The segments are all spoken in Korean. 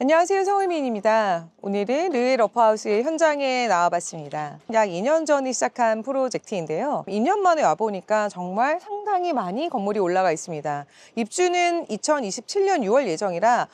안녕하세요, 성울미인입니다. 오늘은 르에 러프하우스의 현장에 나와봤습니다. 약 2년 전에 시작한 프로젝트인데요. 2년 만에 와보니까 정말 상당히 많이 건물이 올라가 있습니다. 입주는 2027년 6월 예정이라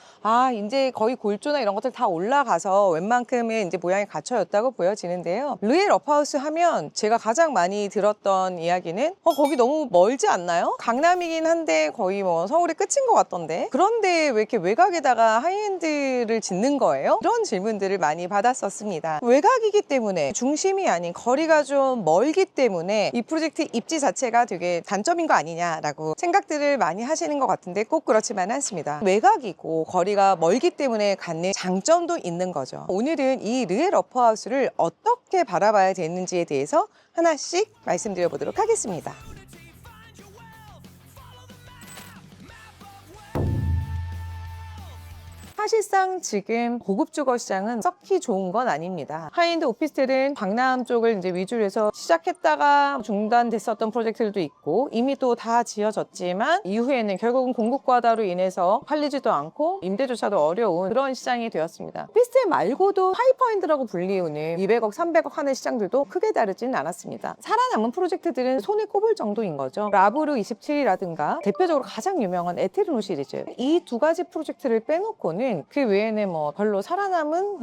이제 거의 골조나 이런 것들 다 올라가서 웬만큼의 이제 모양이 갖춰졌다고 보여지는데요. 르에 러프하우스 하면 제가 가장 많이 들었던 이야기는 거기 너무 멀지 않나요? 강남이긴 한데 거의 뭐 서울의 끝인 것 같던데, 그런데 왜 이렇게 외곽에다가 하이엔드 를 짓는 거예요? 이런 질문들을 많이 받았었습니다. 외곽이기 때문에, 중심이 아닌 거리가 좀 멀기 때문에 이 프로젝트 입지 자체가 되게 단점인 거 아니냐라고 생각들을 많이 하시는 것 같은데 꼭 그렇지만은 않습니다. 외곽이고 거리가 멀기 때문에 갖는 장점도 있는 거죠. 오늘은 이 르에 러프하우스를 어떻게 바라봐야 되는지에 대해서 하나씩 말씀드려 보도록 하겠습니다. 사실상 지금 고급 주거 시장은 썩히 좋은 건 아닙니다. 하이엔드 오피스텔은 강남 쪽을 이제 위주로 해서 시작했다가 중단됐었던 프로젝트들도 있고 이미 또 다 지어졌지만 이후에는 결국은 공급 과다로 인해서 팔리지도 않고 임대조차도 어려운 그런 시장이 되었습니다. 오피스텔 말고도 하이퍼엔드라고 불리우는 200억, 300억 하는 시장들도 크게 다르지는 않았습니다. 살아남은 프로젝트들은 손에 꼽을 정도인 거죠. 라브르 27이라든가 대표적으로 가장 유명한 에테르노 시리즈, 이 두 가지 프로젝트를 빼놓고는 그 외에는 뭐 별로 살아남은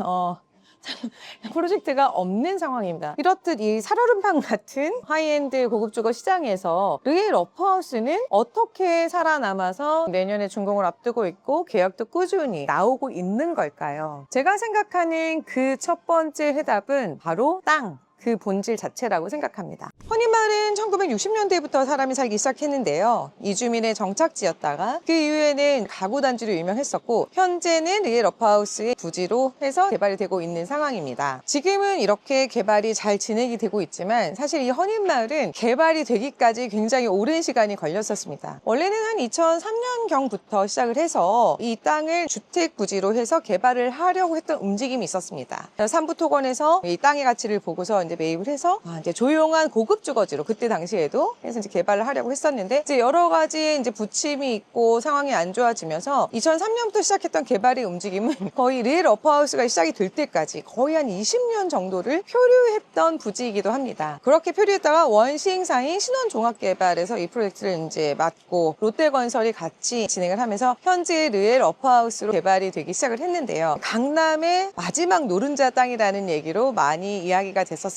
프로젝트가 없는 상황입니다. 이렇듯 이 살얼음판 같은 하이엔드 고급 주거 시장에서 르에 러프하우스는 어떻게 살아남아서 내년에 준공을 앞두고 있고 계약도 꾸준히 나오고 있는 걸까요? 제가 생각하는 그 첫 번째 해답은 바로 땅, 그 본질 자체라고 생각합니다. 허니마을은 1960년대부터 사람이 살기 시작했는데요. 이주민의 정착지였다가 그 이후에는 가구 단지로 유명했었고 현재는 르에 러프하우스의 부지로 해서 개발이 되고 있는 상황입니다. 지금은 이렇게 개발이 잘 진행이 되고 있지만 사실 이 허니마을은 개발이 되기까지 굉장히 오랜 시간이 걸렸었습니다. 원래는 한 2003년경부터 시작을 해서 이 땅을 주택 부지로 해서 개발을 하려고 했던 움직임이 있었습니다. 삼부토건에서 이 땅의 가치를 보고서 이제 매입을 해서 이제 조용한 고급 주거지로 그때 당시에도 해서 이제 개발을 하려고 했었는데 이제 여러 가지 이제 부침이 있고 상황이 안 좋아지면서 2003년부터 시작했던 개발의 움직임은 거의 르에 러프하우스가 시작이 될 때까지 거의 한 20년 정도를 표류했던 부지이기도 합니다. 그렇게 표류했다가 원시행사인 신원종합개발에서 이 프로젝트를 이제 맡고 롯데건설이 같이 진행을 하면서 현재 르에 러프하우스로 개발이 되기 시작을 했는데요. 강남의 마지막 노른자 땅이라는 얘기로 많이 이야기가 됐었습니다.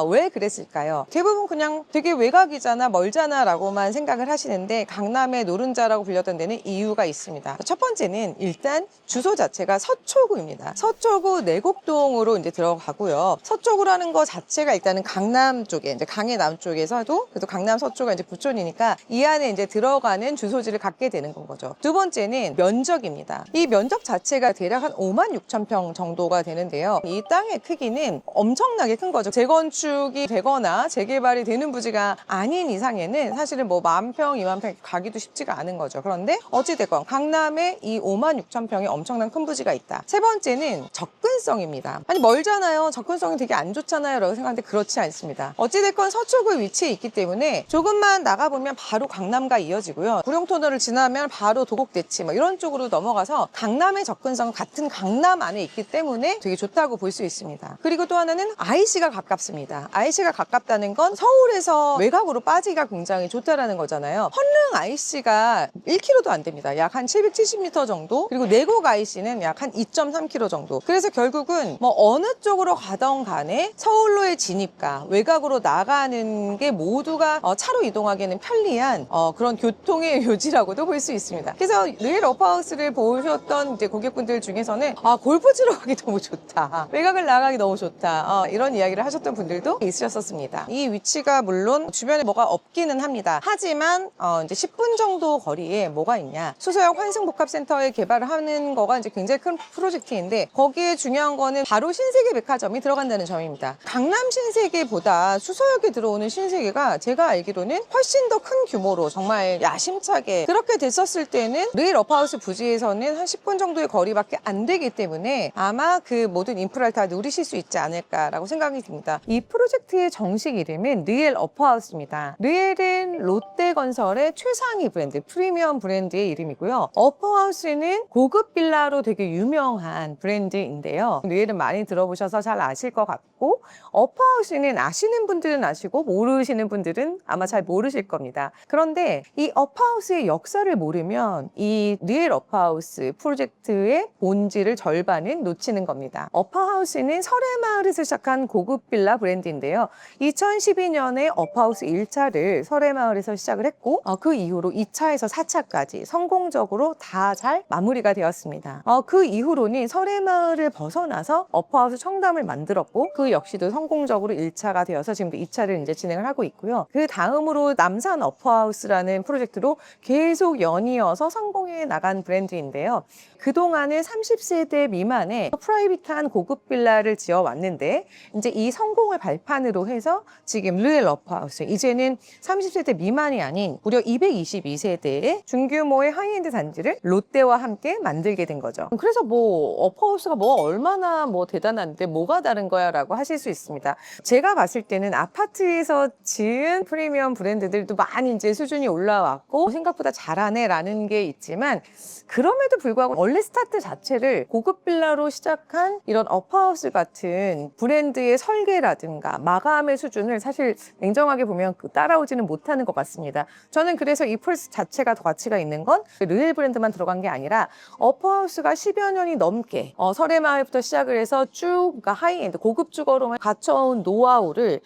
왜 그랬을까요? 대부분 그냥 되게 외곽이잖아, 멀잖아 라고만 생각을 하시는데 강남의 노른자라고 불렸던 데는 이유가 있습니다. 첫 번째는 일단 주소 자체가 서초구입니다. 서초구 내곡동으로 이제 들어가고요. 서초구라는 거 자체가 일단은 강남 쪽에, 이제 강의 남쪽에서도 그래도 강남 서초가 이제 부촌이니까 이 안에 이제 들어가는 주소지를 갖게 되는 건 거죠. 두 번째는 면적입니다. 이 면적 자체가 대략 한 56,000평 정도가 되는데요. 이 땅의 크기는 엄청나게 큰 거죠. 재건축이 되거나 재개발이 되는 부지가 아닌 이상에는 사실은 뭐 10,000평, 20,000평 가기도 쉽지가 않은 거죠. 그런데 어찌됐건 강남에 이 56,000평의 엄청난 큰 부지가 있다. 세 번째는 접근성입니다. 멀잖아요. 접근성이 되게 안 좋잖아요 라고 생각하는데 그렇지 않습니다. 어찌됐건 서초구 위치에 있기 때문에 조금만 나가보면 바로 강남과 이어지고요. 구룡터널을 지나면 바로 도곡대치 이런 쪽으로 넘어가서 강남의 접근성은 같은 강남 안에 있기 때문에 되게 좋다고 볼 수 있습니다. 그리고 또 하나는 IC가 가깝습니다. IC가 가깝다는 건 서울에서 외곽으로 빠지기가 굉장히 좋다라는 거잖아요. 헌릉 IC가 1km도 안 됩니다. 약 한 770m 정도. 그리고 내곡 IC는 약 한 2.3km 정도. 그래서 결국은 뭐 어느 쪽으로 가던 간에 서울로의 진입과 외곽으로 나가는 게 모두가 차로 이동하기에는 편리한 그런 교통의 요지라고도 볼 수 있습니다. 그래서 르에 러프하우스를 보셨던 이제 고객분들 중에서는 골프 치러 가기 너무 좋다, 외곽을 나가기 너무 좋다, 이런 이야기를 하셨던 분들도 있으셨었습니다. 이 위치가 물론 주변에 뭐가 없기는 합니다. 하지만 이제 10분 정도 거리에 뭐가 있냐, 수서역 환승복합센터에 개발을 하는 거가 이제 굉장히 큰 프로젝트인데 거기에 중요한 거는 바로 신세계 백화점이 들어간다는 점입니다. 강남 신세계보다 수서역에 들어오는 신세계가 제가 알기로는 훨씬 더 큰 규모로 정말 야심차게 그렇게 됐었을 때는 르에 러프하우스 부지에서는 한 10분 정도의 거리밖에 안 되기 때문에 아마 그 모든 인프라를 다 누리실 수 있지 않을까라고 생각이 듭니다. 이 프로젝트의 정식 이름은 브랜드는 르엘 어퍼하우스입니다. 르엘은 롯데건설의 최상위 브랜드, 프리미엄 브랜드의 이름이고요. 어퍼하우스는 고급 빌라로 되게 유명한 브랜드인데요. 르엘은 많이 들어보셔서 잘 아실 것 같고, 어퍼하우스는 아시는 분들은 아시고 모르시는 분들은 아마 잘 모르실 겁니다. 그런데 이 어퍼하우스의 역사를 모르면 이 르엘 어퍼하우스 프로젝트의 본질을 절반은 놓치는 겁니다. 어퍼하우스는 설해마을에서 시작한 고급 빌라 브랜드인데요. 2012년에 어퍼하우스 1차를 설해마을에서 시작을 했고, 그 이후로 2차에서 4차까지 성공적으로 다 잘 마무리가 되었습니다. 그 이후로는 설해마을을 벗어나서 어퍼하우스 청담을 만들었고, 그 역시도 성공적으로 1차가 되어서 지금도 2차를 이제 진행을 하고 있고요. 그 다음으로 남산 어퍼하우스라는 프로젝트로 계속 연이어서 성공해 나간 브랜드인데요. 그동안은 30세대 미만의 프라이빗한 고급 빌라를 지어왔는데, 이제 이 성공을 발판으로 해서 지금 르엘 어퍼하우스, 이제는 30세대 미만이 아닌 무려 222세대의 중규모의 하이엔드 단지를 롯데와 함께 만들게 된 거죠. 그래서 어퍼하우스가 얼마나 대단한데 뭐가 다른 거야 라고 하실 수 있습니다. 제가 봤을 때는 아파트에서 지은 프리미엄 브랜드들도 많이 이제 수준이 올라왔고 생각보다 잘하네 라는 게 있지만, 그럼에도 불구하고 원래 스타트 자체를 고급 빌라로 시작한 이런 어퍼하우스 같은 브랜드의 설계라든가 마감의 수준을 사실 냉정하게 보면 따라오지는 못하는 것 같습니다. 저는 그래서 이 펄스 자체가 더 가치가 있는 건 르엘 브랜드만 들어간 게 아니라 어퍼하우스가 10여 년이 넘게 설해마을부터 시작을 해서 쭉 그러니까 하이엔드 고급 주거로만 갖춰온 노하우를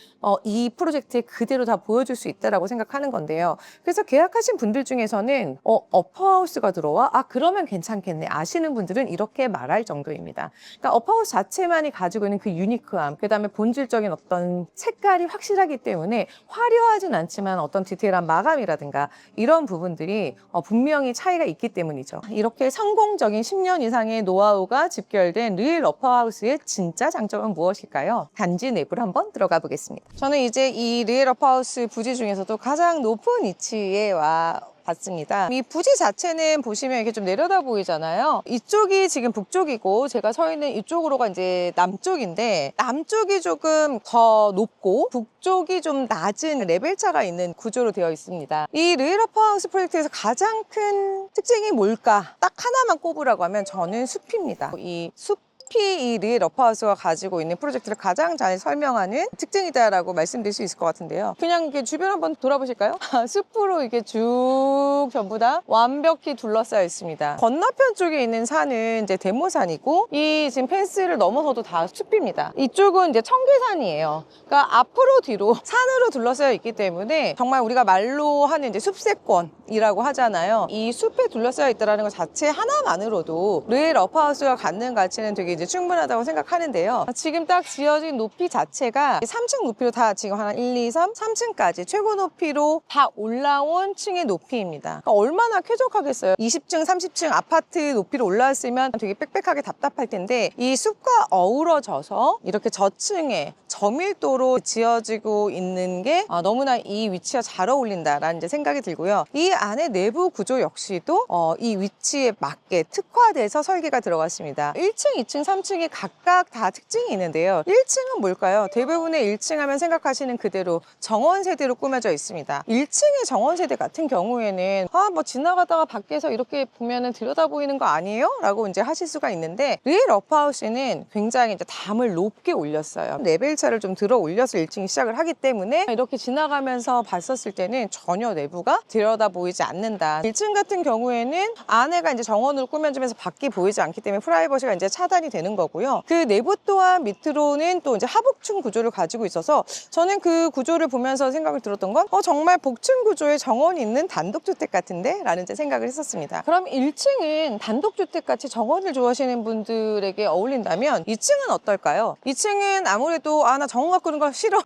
이 프로젝트에 그대로 다 보여줄 수 있다라고 생각하는 건데요. 그래서 계약하신 분들 중에서는 어퍼하우스가 들어와? 그러면 괜찮겠네 아시는 분들은 이렇게 말할 정도입니다. 그러니까 어퍼하우스 자체만이 가지고 있는 그 유니크함, 그 다음에 본질적인 어떤 색깔이 확실하기 때문에 화려하진 않지만 어떤 디테일한 마감이라든가 이런 부분들이 분명히 차이가 있기 때문이죠. 이렇게 성공적인 10년 이상의 노하우가 집결된 르엘 어퍼하우스의 진짜 장점은 무엇일까요? 단지 내부를 한번 들어가 보겠습니다. 저는 이제 이 르엘 어퍼하우스 부지 중에서도 가장 높은 위치에 봤습니다. 이 부지 자체는 보시면 이렇게 좀 내려다 보이잖아요. 이쪽이 지금 북쪽이고 제가 서 있는 이쪽으로가 이제 남쪽인데, 남쪽이 조금 더 높고 북쪽이 좀 낮은 레벨 차가 있는 구조로 되어 있습니다. 이 르엘 어퍼하우스 프로젝트에서 가장 큰 특징이 뭘까? 딱 하나만 꼽으라고 하면 저는 숲입니다. 이 이 르엘 어퍼하우스가 가지고 있는 프로젝트를 가장 잘 설명하는 특징이다라고 말씀드릴 수 있을 것 같은데요. 그냥 이렇게 주변 한번 돌아보실까요? 숲으로 이렇게 쭉 전부 다 완벽히 둘러싸여 있습니다. 건너편 쪽에 있는 산은 이제 대모산이고, 이 지금 펜스를 넘어서도 다 숲입니다. 이쪽은 이제 청계산이에요. 그러니까 앞으로 뒤로 산으로 둘러싸여 있기 때문에 정말 우리가 말로 하는 이제 숲세권이라고 하잖아요. 이 숲에 둘러싸여 있다는 것 자체 하나만으로도 르엘 어퍼하우스가 갖는 가치는 되게 이제 충분하다고 생각하는데요. 지금 딱 지어진 높이 자체가 3층 높이로 다 지금 하나 1, 2, 3, 3층까지 최고 높이로 다 올라온 층의 높이입니다. 그러니까 얼마나 쾌적하겠어요. 20층, 30층 아파트 높이로 올라왔으면 되게 빽빽하게 답답할 텐데, 이 숲과 어우러져서 이렇게 저층에 저밀도로 지어지고 있는 게 너무나 이 위치와 잘 어울린다라는 이제 생각이 들고요. 이 안에 내부 구조 역시도 이 위치에 맞게 특화돼서 설계가 들어갔습니다. 1층, 2층, 3층이 각각 다 특징이 있는데요. 1층은 뭘까요? 대부분의 1층 하면 생각하시는 그대로 정원세대로 꾸며져 있습니다. 1층의 정원세대 같은 경우에는 지나가다가 밖에서 이렇게 보면은 들여다 보이는 거 아니에요? 라고 이제 하실 수가 있는데, 르엘 어퍼하우스는 굉장히 이제 담을 높게 올렸어요. 레벨 차를 좀 들어 올려서 1층이 시작을 하기 때문에 이렇게 지나가면서 봤었을 때는 전혀 내부가 들여다 보이지 않는다. 1층 같은 경우에는 안에가 이제 정원으로 꾸며지면서 밖이 보이지 않기 때문에 프라이버시가 이제 차단이 되는 거고요. 그 내부 또한 밑으로는 또 이제 하복층 구조를 가지고 있어서 저는 그 구조를 보면서 생각을 들었던 건 정말 복층 구조의 정원이 있는 단독주택 같은데? 라는 이제 생각을 했었습니다. 그럼 1층은 단독주택 같이 정원을 좋아하시는 분들에게 어울린다면 2층은 어떨까요? 2층은 아무래도 나 정원 갖고 있는 거 싫어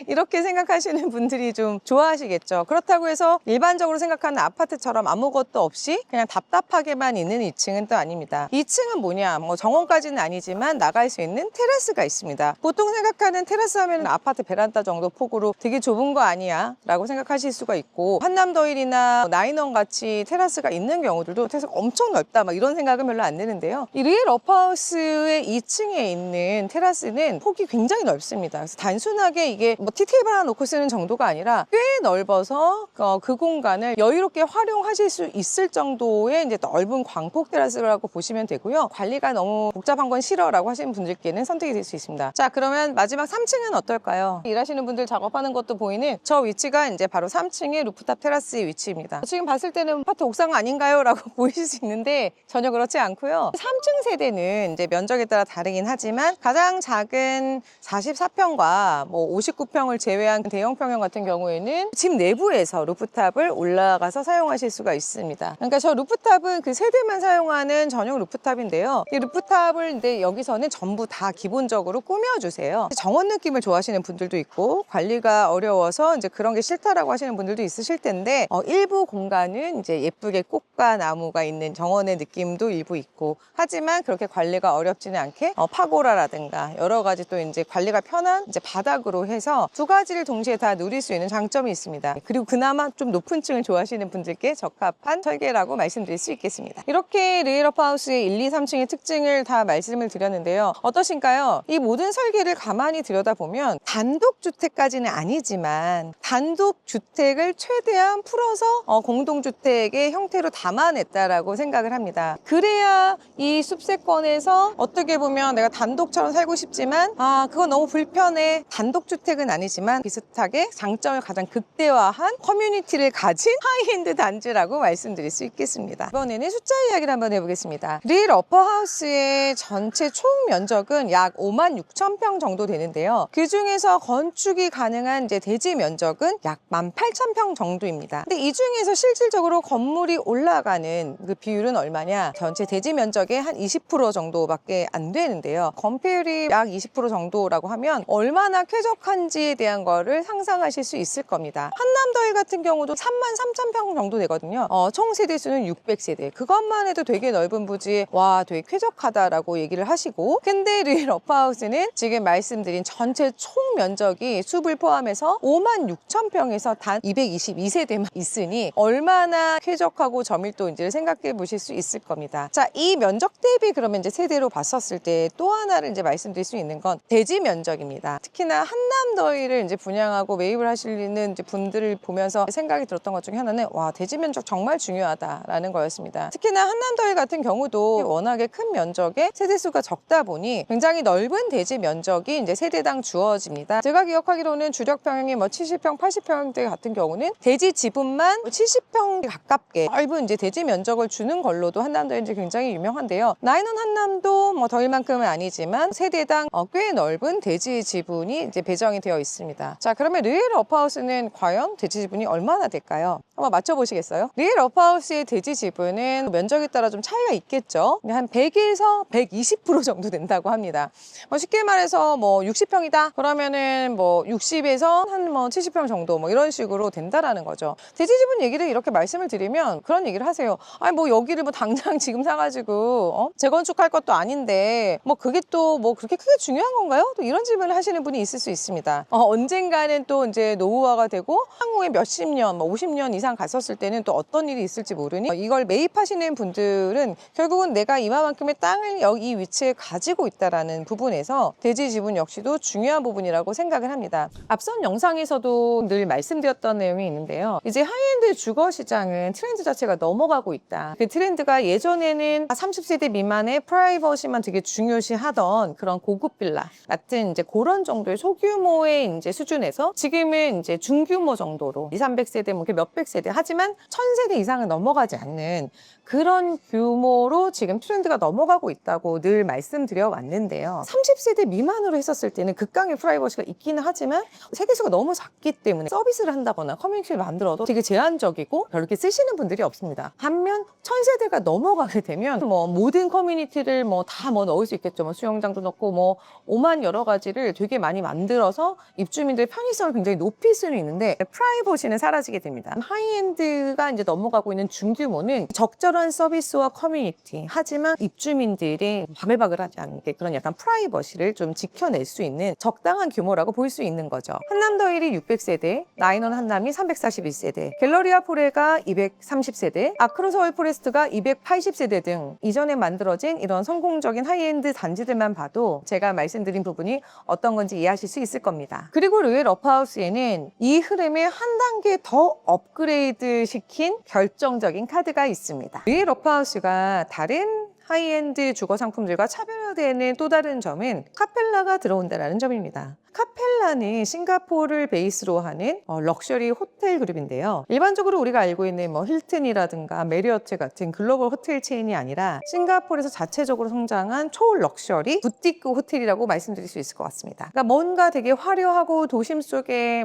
이렇게 생각하시는 분들이 좀 좋아하시겠죠. 그렇다고 해서 일반적으로 생각하는 아파트처럼 아무것도 없이 그냥 답답하게만 있는 2층은 또 아닙니다. 2층은 뭐냐, 정원까지는 아니지만 나갈 수 있는 테라스가 있습니다. 보통 생각하는 테라스 하면 아파트 베란다 정도 폭으로 되게 좁은 거 아니야 라고 생각하실 수가 있고, 한남더일이나 나인원 같이 테라스가 있는 경우들도 테라스가 엄청 넓다 이런 생각은 별로 안 드는데요. 이 르엘 어퍼하우스의 2층에 있는 테라스는 폭이 굉장히 넓습니다. 넓습니다. 그래서 단순하게 이게 뭐 티테이블 하나 놓고 쓰는 정도가 아니라 꽤 넓어서 그 공간을 여유롭게 활용하실 수 있을 정도의 이제 넓은 광폭 테라스라고 보시면 되고요. 관리가 너무 복잡한 건 싫어라고 하시는 분들께는 선택이 될 수 있습니다. 자, 그러면 마지막 3층은 어떨까요? 일하시는 분들 작업하는 것도 보이는 저 위치가 이제 바로 3층의 루프탑 테라스의 위치입니다. 지금 봤을 때는 아파트 옥상 아닌가요? 라고 보이실 수 있는데 전혀 그렇지 않고요. 3층 세대는 이제 면적에 따라 다르긴 하지만 가장 작은 44평과 뭐 59평을 제외한 대형 평형 같은 경우에는 집 내부에서 루프탑을 올라가서 사용하실 수가 있습니다. 그러니까 저 루프탑은 그 세대만 사용하는 전용 루프탑인데요. 이 루프탑을 근데 여기서는 전부 다 기본적으로 꾸며주세요. 정원 느낌을 좋아하시는 분들도 있고 관리가 어려워서 이제 그런 게 싫다라고 하시는 분들도 있으실 텐데 일부 공간은 이제 예쁘게 꽃과 나무가 있는 정원의 느낌도 일부 있고 하지만 그렇게 관리가 어렵지는 않게 파고라라든가 여러 가지 또 이제 관리가 편한 이제 바닥으로 해서 두 가지를 동시에 다 누릴 수 있는 장점이 있습니다. 그리고 그나마 좀 높은 층을 좋아하시는 분들께 적합한 설계라고 말씀드릴 수 있겠습니다. 이렇게 르이러프하우스의 1, 2, 3층의 특징을 다 말씀을 드렸는데요. 어떠신가요? 이 모든 설계를 가만히 들여다보면 단독주택까지는 아니지만 단독주택을 최대한 풀어서 공동주택의 형태로 담아냈다라고 생각을 합니다. 그래야 이 숲세권에서 어떻게 보면 내가 단독처럼 살고 싶지만 그건 너무 불편해. 단독주택은 아니지만 비슷하게 장점을 가장 극대화한 커뮤니티를 가진 하이엔드 단지라고 말씀드릴 수 있겠습니다. 이번에는 숫자 이야기를 한번 해보겠습니다. 르이러퍼하우스의 전체 총 면적은 약 56,000평 정도 되는데요. 그 중에서 건축이 가능한 이제 대지 면적은 약 18,000평 정도입니다. 근데 이 중에서 실질적으로 건물이 올라가는 그 비율은 얼마냐? 전체 대지 면적의 한 20% 정도밖에 안 되는데요. 건폐율이 약 20% 정도라고 하면 얼마나 쾌적한지에 대한 거를 상상하실 수 있을 겁니다. 한남더일 같은 경우도 33,000평 정도 되거든요. 총 세대수는 600세대. 그것만 해도 되게 넓은 부지에 와 되게 쾌적하다라고 얘기를 하시고 근데 르이러프하우스는 지금 말씀드린 전체 총 면적이 숲을 포함해서 56,000평에서 단 222세대만 있으니 얼마나 쾌적하고 저밀도인지를 생각해 보실 수 있을 겁니다. 자, 이 면적 대비 그러면 이제 세대로 봤었을 때 또 하나를 이제 말씀드릴 수 있는 건 대지 면적입니다. 특히나 한남더위를 이제 분양하고 매입을 하시는 이제 분들을 보면서 생각이 들었던 것 중에 하나는 와 대지 면적 정말 중요하다라는 거였습니다. 특히나 한남더위 같은 경우도 워낙에 큰 면적에 세대수가 적다 보니 굉장히 넓은 대지 면적이 이제 세대당 주어집니다. 제가 기억하기로는 주력 평형이 뭐 70평, 80평대 같은 경우는 대지 지분만 70평 가깝게 넓은 이제 대지 면적을 주는 걸로도 한남더위 이제 굉장히 유명한데요. 나인원 한남도 뭐 더일만큼은 아니지만 세대당 꽤 넓은 대지 지분이 이제 배정이 되어 있습니다. 자, 그러면 르이러프하우스는 과연 대지 지분이 얼마나 될까요? 한번 맞춰보시겠어요? 르이러프하우스의 대지 지분은 면적에 따라 좀 차이가 있겠죠. 한 100에서 120% 정도 된다고 합니다. 쉽게 말해서 뭐 60평이다 그러면은 뭐 60에서 한 뭐 70평 정도 뭐 이런 식으로 된다라는 거죠. 대지 지분 얘기를 이렇게 말씀을 드리면 그런 얘기를 하세요. 아니 뭐 여기를 뭐 당장 지금 사가지고 재건축할 것도 아닌데 뭐 그게 또 뭐 그렇게 크게 중요한 건가요? 또 이런 질문을 하시는 분이 있을 수 있습니다. 언젠가는 또 이제 노후화가 되고 향후에 몇십 년, 뭐 50년 이상 갔었을 때는 또 어떤 일이 있을지 모르니 이걸 매입하시는 분들은 결국은 내가 이만큼의 땅을 여기 이 위치에 가지고 있다라는 부분에서 대지 지분 역시도 중요한 부분이라고 생각을 합니다. 앞선 영상에서도 늘 말씀드렸던 내용이 있는데요. 이제 하이엔드 주거 시장은 트렌드 자체가 넘어가고 있다. 그 트렌드가 예전에는 30세대 미만의 프라이버시만 되게 중요시하던 그런 고급 빌라 같은 이제 그런 정도의 소규모의 이제 수준에서 지금은 이제 중규모 정도로 2, 300세대 뭐 몇백 세대 하지만 1000세대 이상은 넘어가지 않는 그런 규모로 지금 트렌드가 넘어가고 있다고 늘 말씀드려 왔는데요. 30세대 미만으로 했었을 때는 극강의 프라이버시가 있기는 하지만 세대수가 너무 작기 때문에 서비스를 한다거나 커뮤니티를 만들어도 되게 제한적이고 별로 이렇게 쓰시는 분들이 없습니다. 반면 1000세대가 넘어가게 되면 뭐 모든 커뮤니티를 뭐 다 뭐 넣을 수 있겠죠. 뭐 수영장도 넣고 뭐 오만 여러 가지를 되게 많이 만들어서 입주민들의 편의성을 굉장히 높일 수는 있는데 프라이버시는 사라지게 됩니다. 하이엔드가 이제 넘어가고 있는 중규모는 적절한 서비스와 커뮤니티, 하지만 입주민들이 바글바글하지 않게 그런 약간 프라이버시를 좀 지켜낼 수 있는 적당한 규모라고 볼 수 있는 거죠. 한남더일이 600세대, 나인원 한남이 341세대, 갤러리아 포레가 230세대, 아크로 서울 포레스트가 280세대 등 이전에 만들어진 이런 성공적인 하이엔드 단지들만 봐도 제가 말씀드린 부분이 어떤 건지 이해하실 수 있을 겁니다. 그리고 르웰 러프하우스에는 이 흐름에 한 단계 더 업그레이드 시킨 결정적인 카드가 있습니다. 르웰 러프하우스가 다른 하이엔드 주거 상품들과 차별화되는 또 다른 점은 카펠라가 들어온다는 점입니다. 카펠라는 싱가포르를 베이스로 하는 럭셔리 호텔 그룹인데요. 일반적으로 우리가 알고 있는 힐튼이라든가 메리어트 같은 글로벌 호텔 체인이 아니라 싱가포르에서 자체적으로 성장한 초럭셔리 부티크 호텔이라고 말씀드릴 수 있을 것 같습니다. 그러니까 뭔가 되게 화려하고 도심 속에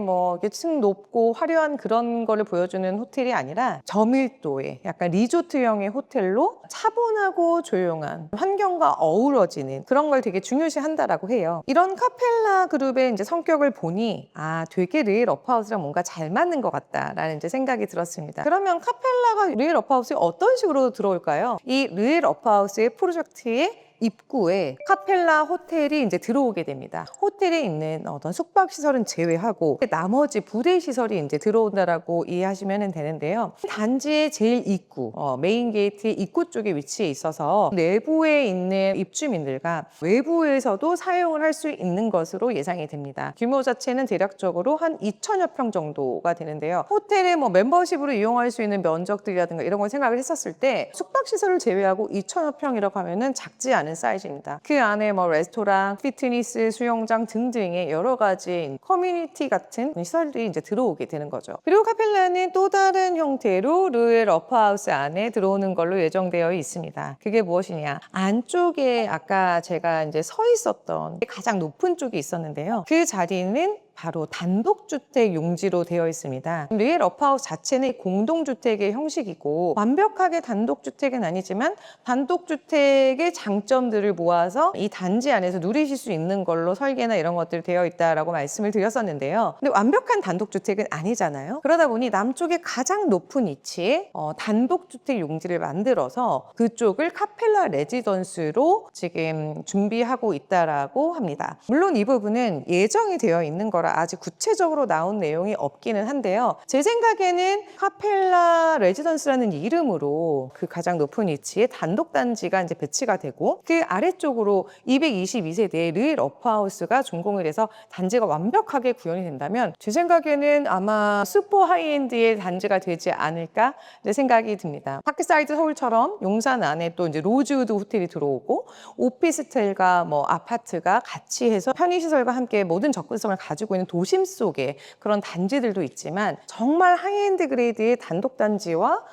층 높고 화려한 그런 거를 보여주는 호텔이 아니라 저밀도의 약간 리조트형의 호텔로 차분하고 조용한 환경과 어우러지는 그런 걸 되게 중요시 한다라고 해요. 이런 카펠라 그룹의 이제 성격을 보니 되게 르웰 러프하우스랑 뭔가 잘 맞는 것 같다라는 이제 생각이 들었습니다. 그러면 카펠라가 르웰 러프하우스에 어떤 식으로 들어올까요? 이 르웰 러프하우스의 프로젝트에 입구에 카펠라 호텔이 이제 들어오게 됩니다. 호텔에 있는 어떤 숙박시설은 제외하고 나머지 부대 시설이 이제 들어온다라고 이해하시면 되는데요. 단지의 제일 입구, 메인 게이트의 입구 쪽에 위치해 있어서 내부에 있는 입주민들과 외부에서도 사용을 할 수 있는 것으로 예상이 됩니다. 규모 자체는 대략적으로 한 2,000여 평 정도가 되는데요. 호텔에 멤버십으로 이용할 수 있는 면적들이라든가 이런 걸 생각을 했었을 때 숙박시설을 제외하고 2,000여 평이라고 하면은 작지 않은 사이즈입니다. 그 안에 레스토랑, 피트니스, 수영장 등등의 여러 가지 커뮤니티 같은 시설들이 이제 들어오게 되는 거죠. 그리고 카펠라는 또 다른 형태로 르웰 러프하우스 안에 들어오는 걸로 예정되어 있습니다. 그게 무엇이냐? 안쪽에 아까 제가 이제 서 있었던 가장 높은 쪽이 있었는데요. 그 자리는 바로 단독주택 용지로 되어 있습니다. 르웰 러프하우스 자체는 공동주택의 형식이고 완벽하게 단독주택은 아니지만 단독주택의 장점들을 모아서 이 단지 안에서 누리실 수 있는 걸로 설계나 이런 것들이 되어 있다라고 말씀을 드렸었는데요. 근데 완벽한 단독주택은 아니잖아요. 그러다 보니 남쪽에 가장 높은 위치에 단독주택 용지를 만들어서 그쪽을 카펠라 레지던스로 지금 준비하고 있다라고 합니다. 물론 이 부분은 예정이 되어 있는 거라 아직 구체적으로 나온 내용이 없기는 한데요. 제 생각에는 카펠라 레지던스라는 이름으로 그 가장 높은 위치에 단독단지가 이제 배치가 되고 그 아래쪽으로 222세대의 르웰 러프하우스가 준공을 해서 단지가 완벽하게 구현이 된다면 제 생각에는 아마 슈퍼 하이엔드의 단지가 되지 않을까 생각이 듭니다. 파크사이드 서울처럼 용산 안에 또 이제 로즈우드 호텔이 들어오고 오피스텔과 아파트가 같이 해서 편의시설과 함께 모든 접근성을 가지고 있는 도심 속에 그런 단지들도 있지만 정말 하이엔드 그레이드의 단독단지와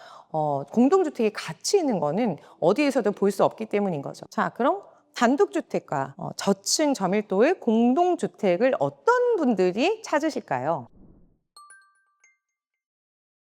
공동주택이 같이 있는 거는 어디에서도 볼 수 없기 때문인 거죠. 자, 그럼 단독주택과 저층 저밀도의 공동주택을 어떤 분들이 찾으실까요?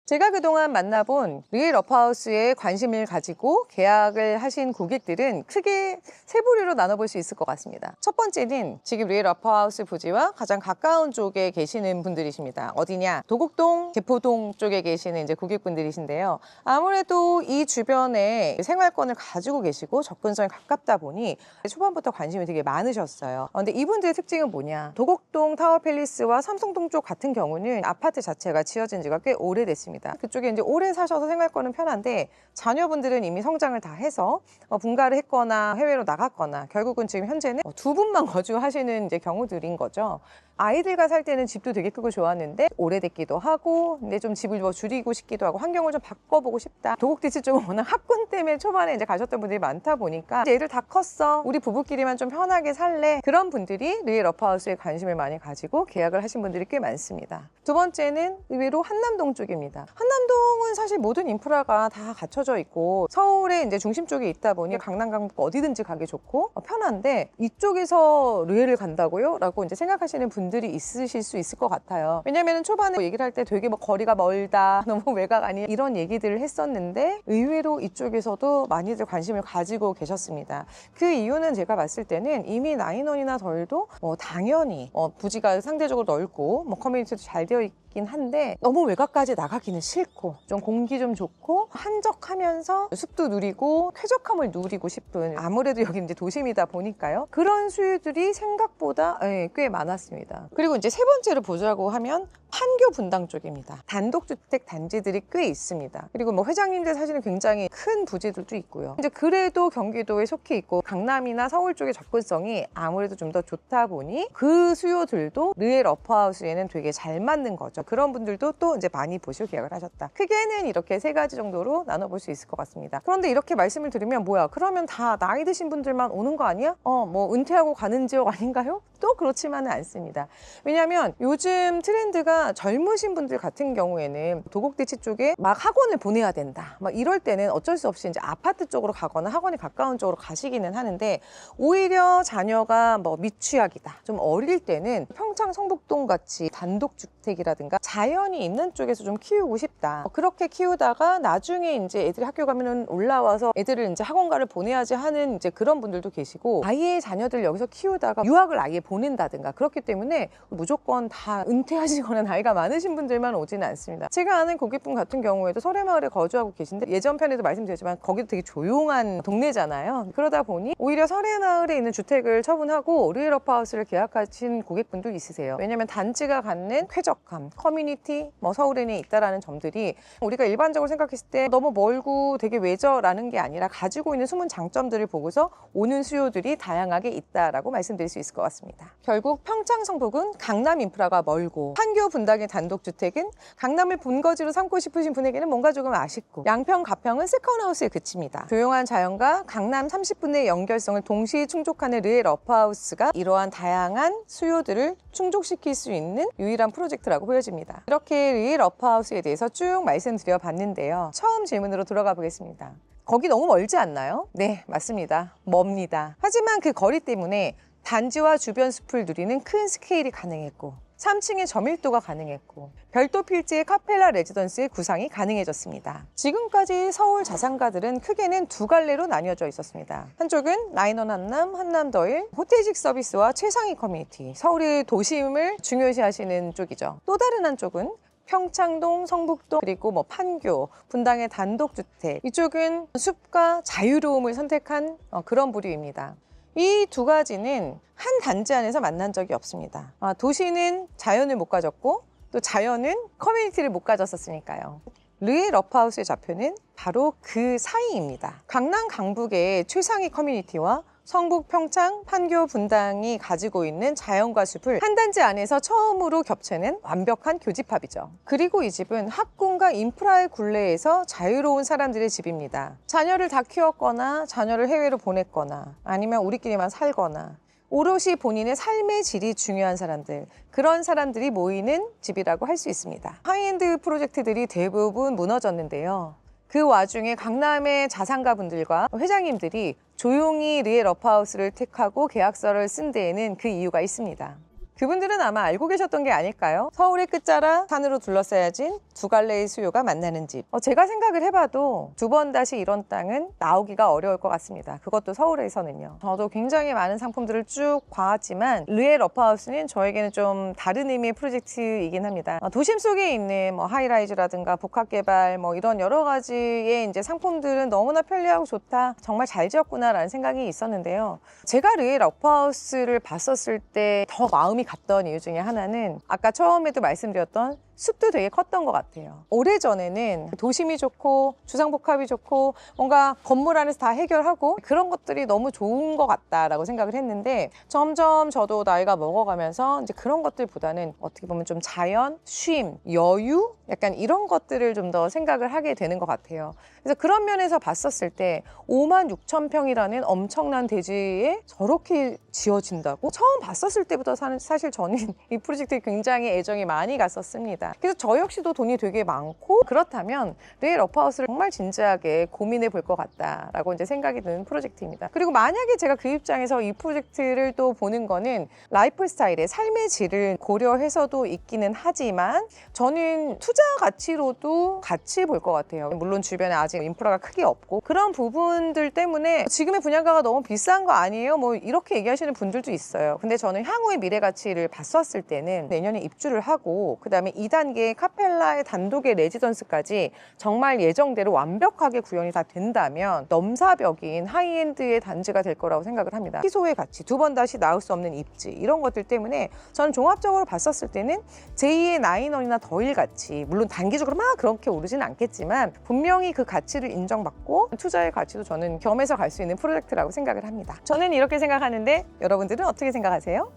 제가 그동안 만나본 르웰 러프하우스에 관심을 가지고 계약을 하신 고객들은 크게 세 부류로 나눠볼 수 있을 것 같습니다. 첫 번째는 지금 르웰 러프하우스 부지와 가장 가까운 쪽에 계시는 분들이십니다. 어디냐? 도곡동, 개포동 쪽에 계시는 이제 고객분들이신데요. 아무래도 이 주변에 생활권을 가지고 계시고 접근성이 가깝다 보니 초반부터 관심이 되게 많으셨어요. 근데 이분들의 특징은 뭐냐? 도곡동 타워팰리스와 삼성동 쪽 같은 경우는 아파트 자체가 지어진 지가 꽤 오래됐습니다. 그쪽에 이제 오래 사셔서 생활권은 편한데 자녀분들은 이미 성장을 다 해서 분가를 했거나 해외로 나갔거나 결국은 지금 현재는 두 분만 거주하시는 이제 경우들인 거죠. 아이들과 살 때는 집도 되게 크고 좋았는데 오래됐기도 하고 근데 좀 집을 줄이고 싶기도 하고 환경을 좀 바꿔보고 싶다. 도곡디치 쪽은 워낙 학군 때문에 초반에 이제 가셨던 분들이 많다 보니까 이제 애들 다 컸어. 우리 부부끼리만 좀 편하게 살래. 그런 분들이 르웰 러프하우스에 관심을 많이 가지고 계약을 하신 분들이 꽤 많습니다. 두 번째는 의외로 한남동 쪽입니다. 한남동은 사실 모든 인프라가 다 갖춰져 있고 서울의 이제 중심 쪽에 있다 보니 강남 강북 어디든지 가기 좋고 편한데 이쪽에서 르웰을 간다고요? 라고 이제 생각하시는 분들이 있으실 수 있을 것 같아요. 왜냐면 초반에 얘기를 할 때 되게 거리가 멀다, 너무 외곽 아니야 이런 얘기들을 했었는데 의외로 이쪽에서도 많이들 관심을 가지고 계셨습니다. 그 이유는 제가 봤을 때는 이미 나인원이나 덜도 당연히 부지가 상대적으로 넓고 커뮤니티도 잘 되어 있고 있긴 한데 너무 외곽까지 나가기는 싫고 좀 공기 좀 좋고 한적하면서 숲도 누리고 쾌적함을 누리고 싶은, 아무래도 여기 이제 도심이다 보니까요. 그런 수요들이 생각보다 꽤 많았습니다. 그리고 이제 세 번째로 보자고 하면 판교 분당 쪽입니다. 단독주택 단지들이 꽤 있습니다. 그리고 뭐 회장님들 사실은 굉장히 큰 부지들도 있고요. 이제 그래도 경기도에 속해 있고 강남이나 서울 쪽의 접근성이 아무래도 좀 더 좋다 보니 그 수요들도 르에 러프하우스에는 되게 잘 맞는 거죠. 그런 분들도 또 이제 많이 보시고 계약을 하셨다. 크게는 이렇게 세 가지 정도로 나눠볼 수 있을 것 같습니다. 그런데 이렇게 말씀을 드리면 뭐야, 그러면 다 나이 드신 분들만 오는 거 아니야? 뭐 은퇴하고 가는 지역 아닌가요? 또 그렇지만은 않습니다. 왜냐하면 요즘 트렌드가 젊으신 분들 같은 경우에는 도곡대치 쪽에 막 학원을 보내야 된다, 막 이럴 때는 어쩔 수 없이 이제 아파트 쪽으로 가거나 학원이 가까운 쪽으로 가시기는 하는데, 오히려 자녀가 뭐 미취학이다, 좀 어릴 때는 평창 성북동 같이 단독주택이라든가 자연이 있는 쪽에서 좀 키우고 싶다, 그렇게 키우다가 나중에 이제 애들이 학교 가면은 올라와서 애들을 이제 학원가를 보내야지 하는 이제 그런 분들도 계시고, 아예 자녀들 여기서 키우다가 유학을 아예 보낸다든가, 그렇기 때문에 무조건 다 은퇴하시거나 나이가 많으신 분들만 오지는 않습니다. 제가 아는 고객분 같은 경우에도 설해마을에 거주하고 계신데, 예전 편에도 말씀드렸지만 거기도 되게 조용한 동네잖아요. 그러다 보니 오히려 설해마을에 있는 주택을 처분하고 르에 러프하우스를 계약하신 고객분도 있으세요. 왜냐하면 단지가 갖는 쾌적함, 커뮤니티, 뭐 서울에는 있다라는 점들이 우리가 일반적으로 생각했을 때 너무 멀고 되게 외저라는 게 아니라 가지고 있는 숨은 장점들을 보고서 오는 수요들이 다양하게 있다라고 말씀드릴 수 있을 것 같습니다. 결국 평창 성북은 강남 인프라가 멀고, 판교 분당의 단독주택은 강남을 본거지로 삼고 싶으신 분에게는 뭔가 조금 아쉽고, 양평 가평은 세컨하우스에 그칩니다. 조용한 자연과 강남 30분의 연결성을 동시에 충족하는 르에 러프하우스가 이러한 다양한 수요들을 충족시킬 수 있는 유일한 프로젝트라고 보여집니다. 이렇게 르에 러프하우스에 대해서 쭉 말씀드려 봤는데요. 처음 질문으로 들어가 보겠습니다. 거기 너무 멀지 않나요? 네, 맞습니다. 멉니다. 하지만 그 거리 때문에 단지와 주변 숲을 누리는 큰 스케일이 가능했고, 3층의 점밀도가 가능했고, 별도 필지의 카펠라 레지던스의 구상이 가능해졌습니다. 지금까지 서울 자산가들은 크게는 두 갈래로 나뉘어져 있었습니다. 한쪽은 라인원 한남, 한남더일, 호텔식 서비스와 최상위 커뮤니티, 서울의 도심을 중요시 하시는 쪽이죠. 또 다른 한쪽은 평창동, 성북동, 그리고 뭐 판교, 분당의 단독주택, 이쪽은 숲과 자유로움을 선택한 그런 부류입니다. 이 두 가지는 한 단지 안에서 만난 적이 없습니다. 도시는 자연을 못 가졌고, 또 자연은 커뮤니티를 못 가졌었으니까요. 르에 러프하우스의 좌표는 바로 그 사이입니다. 강남 강북의 최상위 커뮤니티와 성북, 평창, 판교, 분당이 가지고 있는 자연과 숲을 한 단지 안에서 처음으로 겹치는 완벽한 교집합이죠. 그리고 이 집은 학군과 인프라의 굴레에서 자유로운 사람들의 집입니다. 자녀를 다 키웠거나 자녀를 해외로 보냈거나 아니면 우리끼리만 살거나 오롯이 본인의 삶의 질이 중요한 사람들, 그런 사람들이 모이는 집이라고 할 수 있습니다. 하이엔드 프로젝트들이 대부분 무너졌는데요. 그 와중에 강남의 자산가분들과 회장님들이 조용히 르에 러프하우스를 택하고 계약서를 쓴 데에는 그 이유가 있습니다. 그분들은 아마 알고 계셨던 게 아닐까요? 서울의 끝자락, 산으로 둘러싸여진 두 갈래의 수요가 만나는 집. 제가 생각을 해봐도 두 번 다시 이런 땅은 나오기가 어려울 것 같습니다. 그것도 서울에서는요. 저도 굉장히 많은 상품들을 쭉 봐왔지만 르에 러프하우스는 저에게는 좀 다른 의미의 프로젝트이긴 합니다. 도심 속에 있는 뭐 하이라이즈라든가 복합개발 뭐 이런 여러 가지의 이제 상품들은 너무나 편리하고 좋다, 정말 잘 지었구나라는 생각이 있었는데요. 제가 르에 러프하우스를 봤었을 때 더 마음이 갔던 이유 중에 하나는 아까 처음에도 말씀드렸던 숲도 되게 컸던 것 같아요. 오래전에는 도심이 좋고 주상복합이 좋고 뭔가 건물 안에서 다 해결하고 그런 것들이 너무 좋은 것 같다라고 생각을 했는데, 점점 저도 나이가 먹어가면서 이제 그런 것들보다는 어떻게 보면 좀 자연, 쉼, 여유, 약간 이런 것들을 좀 더 생각을 하게 되는 것 같아요. 그래서 그런 면에서 봤었을 때 56,000평이라는 엄청난 대지에 저렇게 지어진다고? 처음 봤었을 때부터 사실 저는 이 프로젝트에 굉장히 애정이 많이 갔었습니다. 그래서 저 역시도 돈이 되게 많고, 그렇다면 르에 러프하우스를 정말 진지하게 고민해 볼 것 같다라고 이제 생각이 드는 프로젝트입니다. 그리고 만약에 제가 그 입장에서 이 프로젝트를 또 보는 거는 라이프 스타일의 삶의 질을 고려해서도 있기는 하지만, 저는 투자 가치로도 같이 볼 것 같아요. 물론 주변에 아직 인프라가 크게 없고 그런 부분들 때문에 지금의 분양가가 너무 비싼 거 아니에요? 뭐 이렇게 얘기하시는 분들도 있어요. 근데 저는 향후의 미래 가치를 봤었을 때는 내년에 입주를 하고 그 다음에 이 2단계 카펠라의 단독의 레지던스까지 정말 예정대로 완벽하게 구현이 다 된다면 넘사벽인 하이엔드의 단지가 될 거라고 생각을 합니다. 희소의 가치, 두 번 다시 나올 수 없는 입지, 이런 것들 때문에 저는 종합적으로 봤었을 때는 제2의 나인원이나 더힐 가치, 물론 단기적으로 막 그렇게 오르지는 않겠지만 분명히 그 가치를 인정받고 투자의 가치도 저는 겸해서 갈 수 있는 프로젝트라고 생각을 합니다. 저는 이렇게 생각하는데 여러분들은 어떻게 생각하세요?